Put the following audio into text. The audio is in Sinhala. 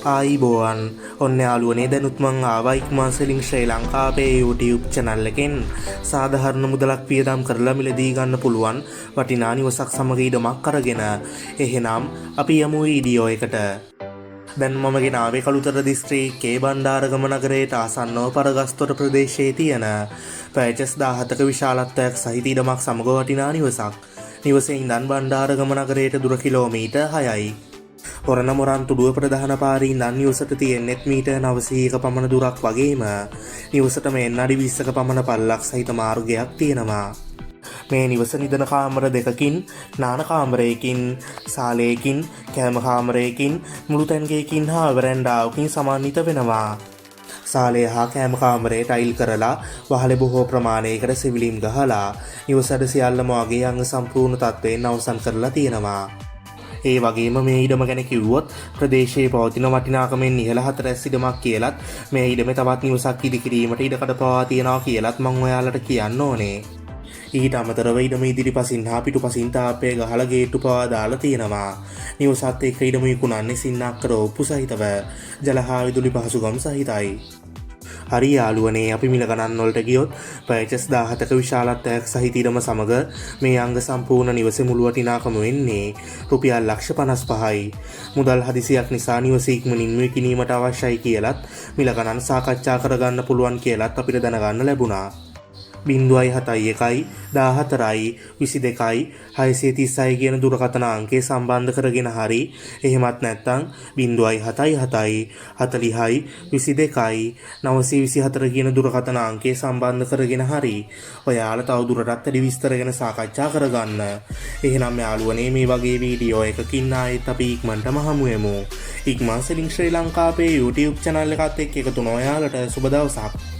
ආයිබෝවන් ඔන්න යාළුවනේ දැනුත් මං ආවා ඉක්මන් සෙලින් ශ්‍රී ලංකාවේ YouTube channel එකෙන් සාධාරණ මුදලක් වියදම් කරලා මිලදී ගන්න පුළුවන් වටිනා නිවසක් සමග ඉඩමක් අරගෙන. එහෙනම් අපි යමු වීඩියෝ එකට. දැන් මම ගෙන ආවේ කළුතර දිස්ත්‍රික්කයේ බණ්ඩාරගම නගරයට ආසන්නව පරගස්තොට ප්‍රදේශයේ තියෙන පැචස් 17ක විශාලත්වයක් සහිත ඉඩමක් සමග වටිනා නිවසක්. නිවසේ ඉඳන් බණ්ඩාරගම නගරයට දුර කිලෝමීටර් 6යි. හොරණ මොරන්තුඩුව ප්‍රධාන පාරේ ඉඳන් නිවසට තියෙනෙත් මීටර් 900ක පමණ දුරක් වගේම නිවසට මෙන්න අඩි 20ක පමණ පල්ලක් සහිත මාර්ගයක් තියෙනවා. මේ නිවස නිදන කාමර දෙකකින්, නාන කාමරයකින්, සාලයකින්, කෑම කාමරයකින්, මුළු තැන්ගයකින් හා වරැන්ඩාවකින් සමන්විත වෙනවා. සාලය හා කෑම කාමරේ ටයිල් කරලා වහලේ බොහෝ ප්‍රමාණයකට සිවිලිම් ගහලා නිවසට සියල්ලම වගේ අංග සම්පූර්ණ තත්ත්වයෙන් අවසන් කරලා තියෙනවා. ඒ වගේම මේ ඉඩම ගැන කිව්වොත් ප්‍රදේශයේ පවතින වටිනාකමෙන් ඉහළ 4 ඉඩමක් කියලත් මේ ඉඩමේ තවත් නිවසක් ඉදිකිරීමට ඉඩකඩ පවා තියනවා කියලත් මම ඔයාලට කියන්න ඕනේ. ඊට අමතරව ඉඩම ඉදිරිපසින් හා පිටුපසින් තාප්පය ගහලා ගේට්ටු පවා දාලා තියෙනවා. නිවසත් එක්ක ඉඩම විකුණන්නේ සින්නක්කර ඔප්පු සහිතව ජල හා විදුලි පහසුකම් සහිතයි. හරි යාළුවනේ අපි මිල ගණන් වලට ගියොත් පැචස් 17ක විශාලත්වයක් සහිත ඉඩම සමග මේ අංග සම්පූර්ණ නිවසේ මුළු වටිනාකම වෙන්නේ රුපියල් ලක්ෂ 55යි. මුදල් හදිසියක් නිසා නිවස ඉක්මනින්ම විකිණීමට අවශ්‍යයි කියලත් මිල ගණන් සාකච්ඡා කරගන්න පුළුවන් කියලත් අපිට දැනගන්න ලැබුණා. 0.71 14යි 22යි 636 කියන දුරකථන අංකය සම්බන්ධ කරගෙන හරි එහෙමත් නැත්නම් 0.77යි 40යි 22යි 924 කියන දුරකථන අංකය සම්බන්ධ කරගෙන හරි ඔයාලා තව දුරටත් වැඩි විස්තර ගැන සාකච්ඡා කරගන්න. එහෙනම් යාළුවනේ මේ වගේ වීඩියෝ එකකින් ආයෙත් අපි ඉක්මනටම හමු වෙමු. ඉක්මන් සෙලින් ශ්‍රී ලංකාවේ YouTube channel එකත් එක්ක එකතු වෙන ඔයාලට සුබ දවසක්.